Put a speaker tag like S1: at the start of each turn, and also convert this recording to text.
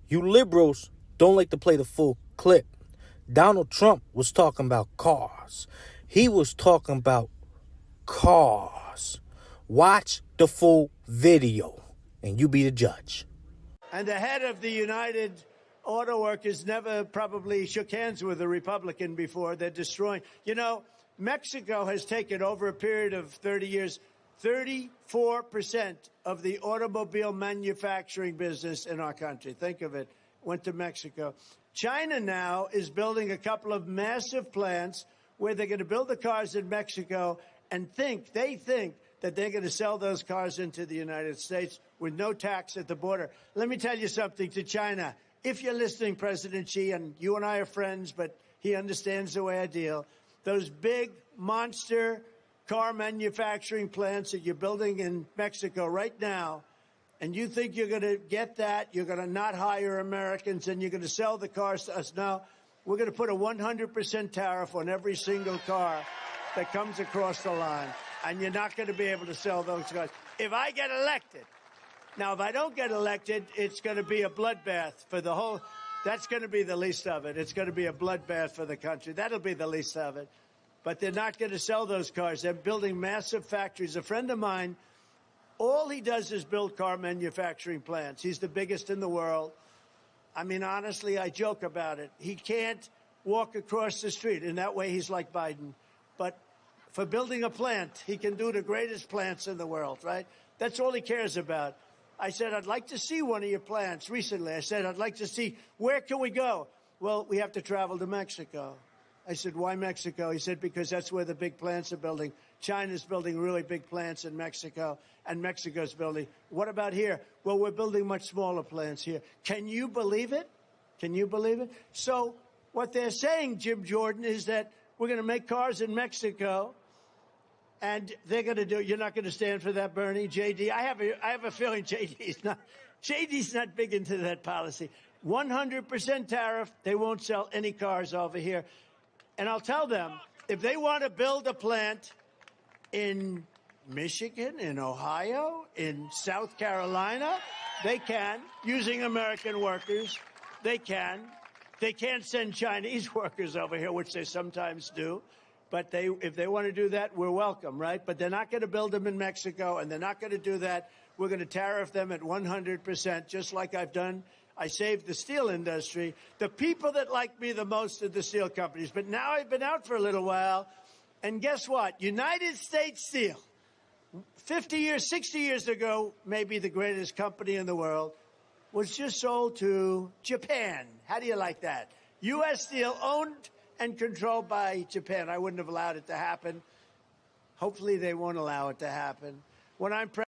S1: You liberals don't like to play the full clip. Donald Trump was talking about cars. He was talking about cars. Watch the full video and you be the judge.
S2: And the head of the United Auto Workers never probably shook hands with a Republican before. They're destroying. You know, Mexico has taken over a period of 30 years, 34% of the automobile manufacturing business in our country. Think of it. Went to Mexico. China now is building a couple of massive plants where they're going to build the cars in Mexico and they think that they're going to sell those cars into the United States with no tax at the border. Let me tell you something to China. If you're listening, President Xi, and you and I are friends, but he understands the way I deal, those big monster car manufacturing plants that you're building in Mexico right now, and you think you're going to get that, you're going to not hire Americans, and you're going to sell the cars to us. No, we're going to put a 100% tariff on every single car that comes across the line, and you're not going to be able to sell those cars. If I get elected, now, if I don't get elected, it's going to be a bloodbath for the whole, that's going to be the least of it. It's going to be a bloodbath for the country. That'll be the least of it. But they're not going to sell those cars. They're building massive factories. A friend of mine, all he does is build car manufacturing plants. He's the biggest in the world. I mean, honestly, I joke about it. He can't walk across the street. In that way, he's like Biden. But for building a plant, he can do the greatest plants in the world, right? That's all he cares about. I said, I'd like to see one of your plants recently. I said, I'd like to see, where can we go? Well, we have to travel to Mexico. I said, why Mexico? He said, because that's where the big plants are building. China's building really big plants in Mexico, and Mexico's building. What about here? Well, we're building much smaller plants here. Can you believe it? Can you believe it? So what they're saying, Jim Jordan, is that we're going to make cars in Mexico, and they're going to do. You're not going to stand for that, Bernie, JD. I have a feeling JD's not big into that policy. 100% tariff. They won't sell any cars over here. And I'll tell them, if they want to build a plant in Michigan, in Ohio, in South Carolina, they can, using American workers. They can. They can't send Chinese workers over here, which they sometimes do. But if they want to do that, we're welcome, right? But they're not going to build them in Mexico, and they're not going to do that. We're going to tariff them at 100%, just like I've done. I saved the steel industry. The people that like me the most are the steel companies. But now I've been out for a little while, and guess what? United States Steel, 50 years, 60 years ago, maybe the greatest company in the world, was just sold to Japan. How do you like that? U.S. Steel, owned and controlled by Japan. I wouldn't have allowed it to happen. Hopefully they won't allow it to happen. When I'm